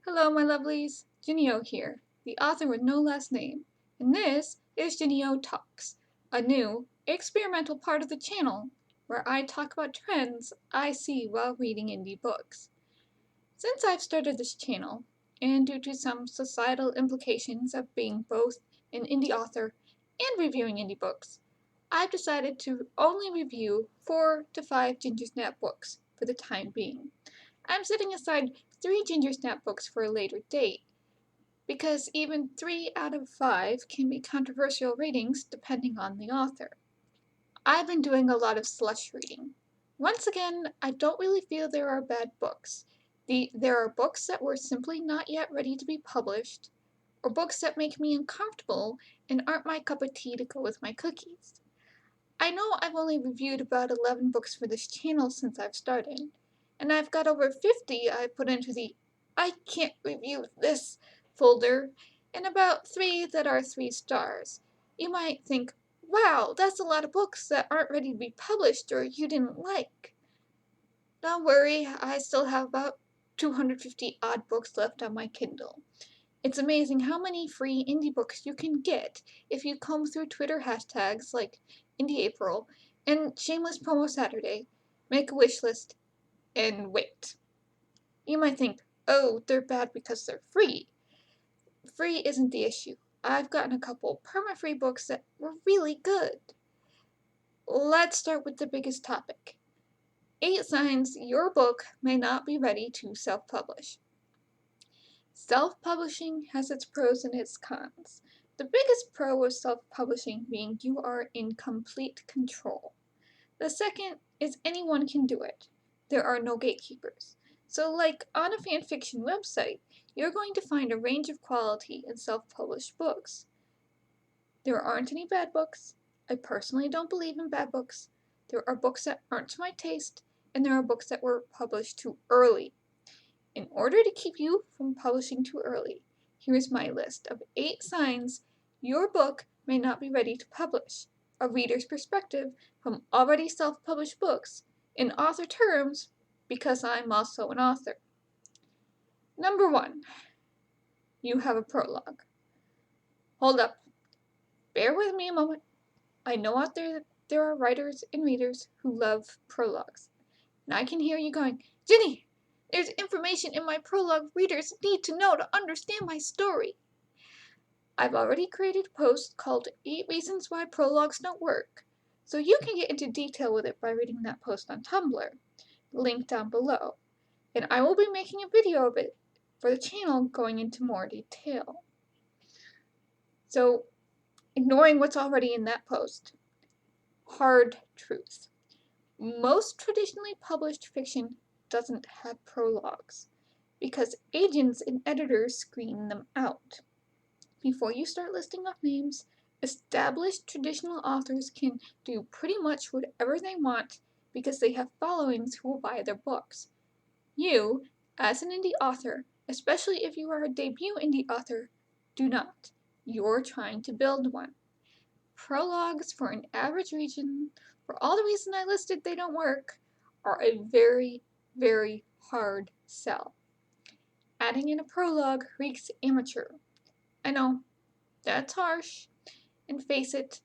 Hello, my lovelies. Ginny O here, the author with no last name, and this is Ginny O Talks, a new, experimental part of the channel where I talk about trends I see while reading indie books. Since I've started this channel, and due to some societal implications of being both an indie author and reviewing indie books, I've decided to only review 4 to 5 Ginger Snap books for the time being. I'm setting aside 3 Ginger Snap books for a later date, because even 3 out of 5 can be controversial ratings depending on the author. I've been doing a lot of slush reading. Once again, I don't really feel there are bad books. There are books that were simply not yet ready to be published, or books that make me uncomfortable and aren't my cup of tea to go with my cookies. I know I've only reviewed about 11 books for this channel since I've started, and I've got over 50 I've put into the I can't review this folder, and about 3 that are 3 stars. You might think, wow, that's a lot of books that aren't ready to be published or you didn't like. Don't worry, I still have about 250 odd books left on my Kindle. It's amazing how many free indie books you can get if you comb through Twitter hashtags like Indie April and Shameless Promo Saturday, make a wish list, and wait. You might think, oh, they're bad because they're free. Free isn't the issue. I've gotten a couple perma-free books that were really good. Let's start with the biggest topic. 8 signs your book may not be ready to self-publish. Self-publishing has its pros and its cons. The biggest pro of self-publishing being you are in complete control. The second is anyone can do it. There are no gatekeepers. So like on a fanfiction website, you're going to find a range of quality in self-published books. There aren't any bad books. I personally don't believe in bad books. There are books that aren't to my taste, and there are books that were published too early. In order to keep you from publishing too early, here's my list of 8 signs your book may not be ready to publish. A reader's perspective from already self-published books, in author terms, because I'm also an author. Number 1. You have a prologue. Hold up. Bear with me a moment. I know out there are writers and readers who love prologues. And I can hear you going, Ginny, there's information in my prologue readers need to know to understand my story. I've already created a post called 8 Reasons Why Prologues Don't Work, so you can get into detail with it by reading that post on Tumblr, link down below, and I will be making a video of it for the channel going into more detail. So, ignoring what's already in that post, hard truth. Most traditionally published fiction doesn't have prologues, because agents and editors screen them out. Before you start listing off names, established traditional authors can do pretty much whatever they want because they have followings who will buy their books. You, as an indie author, especially if you are a debut indie author, do not. You're trying to build one. Prologues for an average reason, for all the reasons I listed they don't work, are a very, very hard sell. Adding in a prologue reeks amateur. I know, that's harsh. And face it,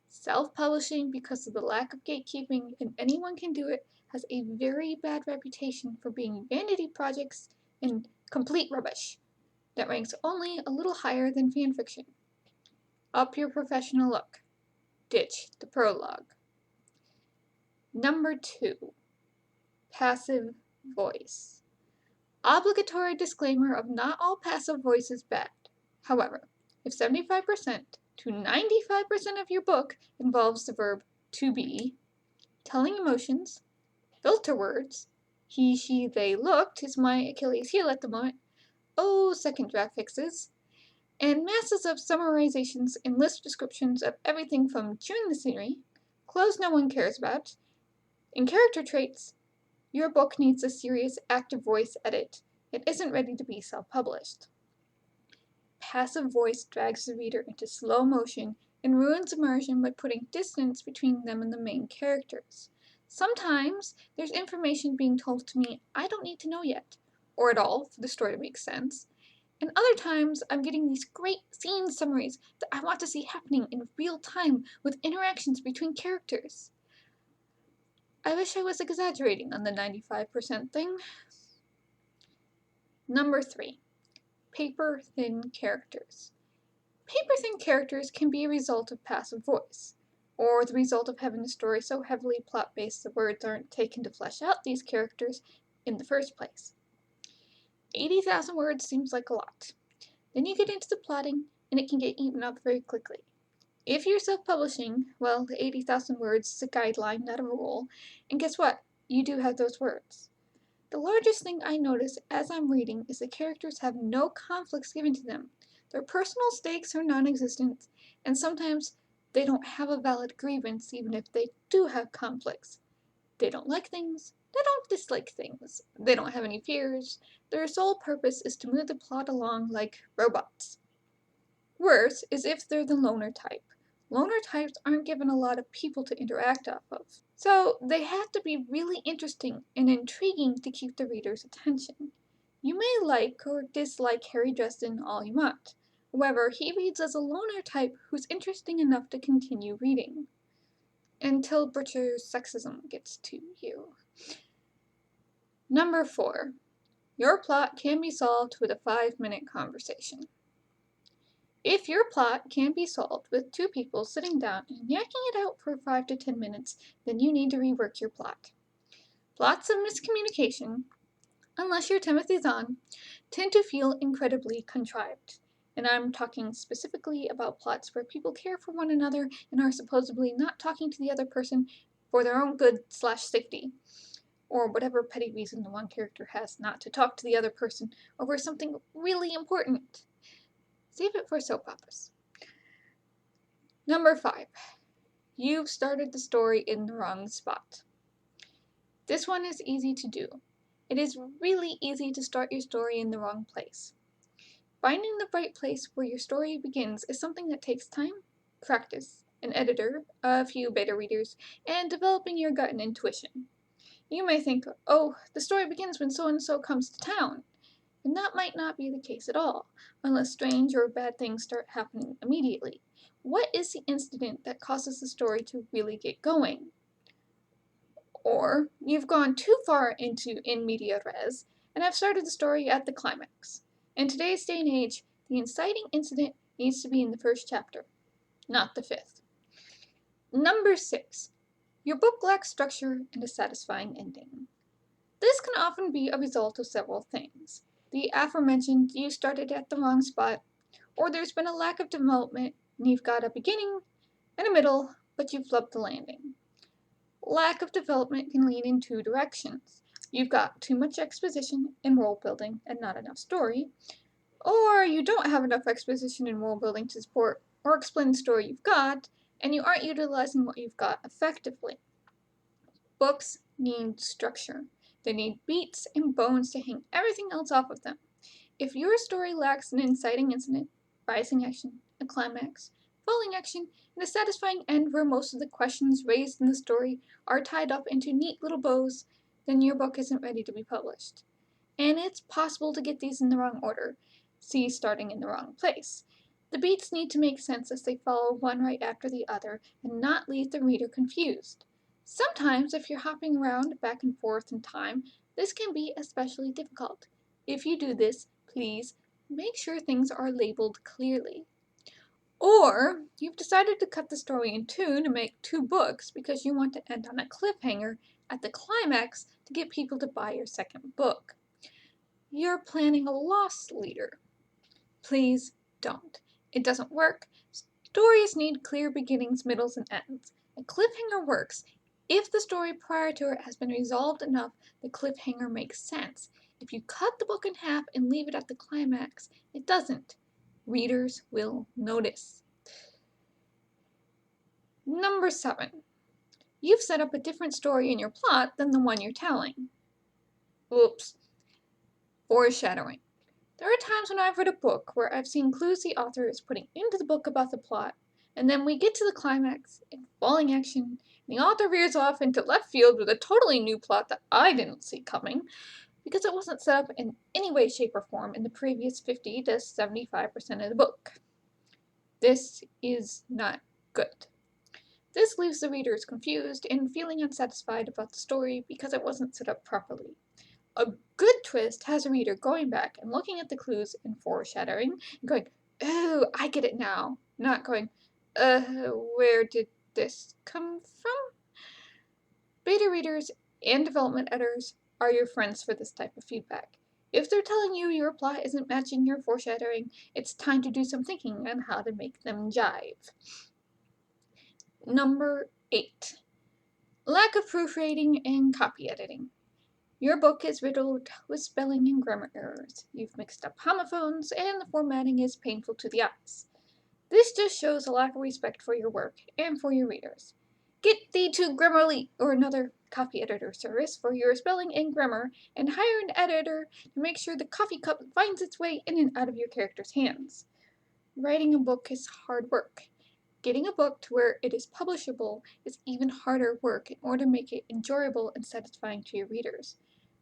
self-publishing, because of the lack of gatekeeping and anyone can do it, has a very bad reputation for being vanity projects and complete rubbish that ranks only a little higher than fanfiction. Up your professional look. Ditch the prologue. Number 2. Passive voice. Obligatory disclaimer of not all passive voice is bad. However, if 75% to 95% of your book involves the verb to be, telling emotions, filter words, he, she, they looked is my Achilles heel at the moment, oh, second draft fixes, and masses of summarizations and list descriptions of everything from chewing the scenery, clothes no one cares about, and character traits, your book needs a serious active voice edit. It isn't ready to be self-published. Passive voice drags the reader into slow motion and ruins immersion by putting distance between them and the main characters. Sometimes there's information being told to me I don't need to know yet, or at all for the story to make sense. And other times, I'm getting these great scene summaries that I want to see happening in real time with interactions between characters. I wish I was exaggerating on the 95% thing. Number 3. Paper-thin characters. Paper-thin characters can be a result of passive voice, or the result of having a story so heavily plot-based the words aren't taken to flesh out these characters in the first place. 80,000 words seems like a lot. Then you get into the plotting, and it can get eaten up very quickly. If you're self-publishing, well, the 80,000 words is a guideline, not a rule, and guess what? You do have those words. The largest thing I notice as I'm reading is the characters have no conflicts given to them. Their personal stakes are non-existent, and sometimes they don't have a valid grievance even if they do have conflicts. They don't like things, they don't dislike things, they don't have any fears. Their sole purpose is to move the plot along like robots. Worse is if they're the loner type. Loner types aren't given a lot of people to interact off of, so they have to be really interesting and intriguing to keep the reader's attention. You may like or dislike Harry Dresden all you want. However, he reads as a loner type who's interesting enough to continue reading. Until butcher sexism gets to you. Number 4. Your plot can be solved with a 5-minute conversation. If your plot can be solved with 2 people sitting down and yakking it out for 5 to 10 minutes, then you need to rework your plot. Plots of miscommunication, unless you're Timothy Zahn, tend to feel incredibly contrived. And I'm talking specifically about plots where people care for one another and are supposedly not talking to the other person for their own good/safety, or whatever petty reason the one character has not to talk to the other person over something really important. Save it for soap operas. Number 5. You've started the story in the wrong spot. This one is easy to do. It is really easy to start your story in the wrong place. Finding the right place where your story begins is something that takes time, practice, an editor, a few beta readers, and developing your gut and intuition. You may think, oh, the story begins when so-and-so comes to town. And that might not be the case at all, unless strange or bad things start happening immediately. What is the incident that causes the story to really get going? Or you've gone too far into in media res and have started the story at the climax. In today's day and age, the inciting incident needs to be in the first chapter, not the 5th. Number 6. Your book lacks structure and a satisfying ending. This can often be a result of several things. The aforementioned, you started at the wrong spot, or there's been a lack of development and you've got a beginning and a middle, but you've flubbed the landing. Lack of development can lead in 2 directions. You've got too much exposition and world building and not enough story, or you don't have enough exposition and world building to support or explain the story you've got, and you aren't utilizing what you've got effectively. Books need structure. They need beats and bones to hang everything else off of them. If your story lacks an inciting incident, rising action, a climax, falling action, and a satisfying end where most of the questions raised in the story are tied up into neat little bows, then your book isn't ready to be published. And it's possible to get these in the wrong order. See starting in the wrong place. The beats need to make sense as they follow one right after the other and not leave the reader confused. Sometimes, if you're hopping around back and forth in time, this can be especially difficult. If you do this, please make sure things are labeled clearly. Or you've decided to cut the story in 2 to make 2 books because you want to end on a cliffhanger at the climax to get people to buy your second book. You're planning a loss leader. Please don't. It doesn't work. Stories need clear beginnings, middles, and ends. A cliffhanger works if the story prior to it has been resolved enough the cliffhanger makes sense. If you cut the book in half and leave it at the climax, it doesn't. Readers will notice. Number 7. You've set up a different story in your plot than the one you're telling. Oops. Foreshadowing. There are times when I've read a book where I've seen clues the author is putting into the book about the plot, and then we get to the climax, and falling action, and the author veers off into left field with a totally new plot that I didn't see coming. because it wasn't set up in any way, shape, or form in the previous 50 to 75% of the book. This is not good. This leaves the readers confused and feeling unsatisfied about the story because it wasn't set up properly. A good twist has a reader going back and looking at the clues and foreshadowing and going, "Oh, I get it now," not going, where did this come from?" Beta readers and development editors are your friends for this type of feedback. If they're telling you your plot isn't matching your foreshadowing, it's time to do some thinking on how to make them jive. Number 8. Lack of proofreading and copy editing. Your book is riddled with spelling and grammar errors. You've mixed up homophones, and the formatting is painful to the eyes. This just shows a lack of respect for your work and for your readers. Get thee to Grammarly or another copy editor service for your spelling and grammar, and hire an editor to make sure the coffee cup finds its way in and out of your character's hands. Writing a book is hard work. Getting a book to where it is publishable is even harder work in order to make it enjoyable and satisfying to your readers.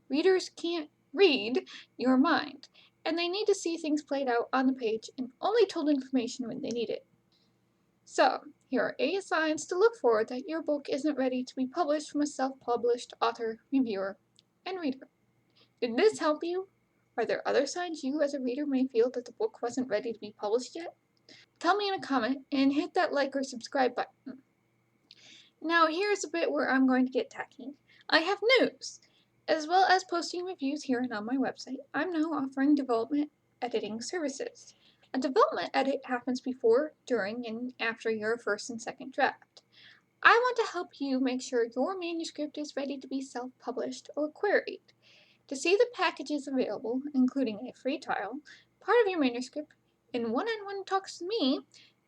Readers can't read your mind, and they need to see things played out on the page and only told information when they need it. So, here are 8 signs to look for that your book isn't ready to be published from a self-published author, reviewer, and reader. Did this help you? Are there other signs you as a reader may feel that the book wasn't ready to be published yet? Tell me in a comment and hit that like or subscribe button. Now here's a bit where I'm going to get tacky. I have news! As well as posting reviews here and on my website, I'm now offering development editing services. A development edit happens before, during, and after your first and second draft. I want to help you make sure your manuscript is ready to be self-published or queried. To see the packages available, including a free trial, part of your manuscript, and one-on-one talks with me,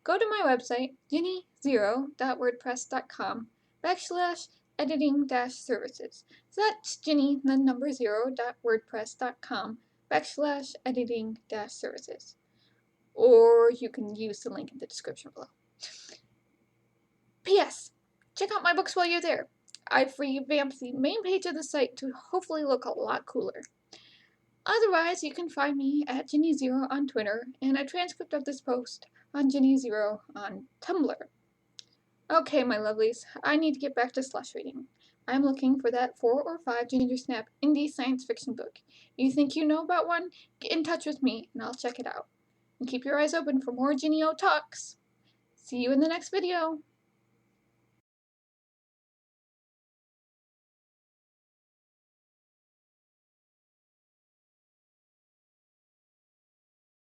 go to my website, ginny0.wordpress.com/editing-services. So that's Ginny, the number 0.wordpress.com/editing-services. Or you can use the link in the description below. P.S. Check out my books while you're there. I've revamped the main page of the site to hopefully look a lot cooler. Otherwise, you can find me at Ginny0 on Twitter and a transcript of this post on Ginny0 on Tumblr. Okay, my lovelies, I need to get back to slush reading. I'm looking for that 4 or 5 Ginger Snap indie science fiction book. You think you know about one? Get in touch with me and I'll check it out. And keep your eyes open for more Ginny O talks. See you in the next video.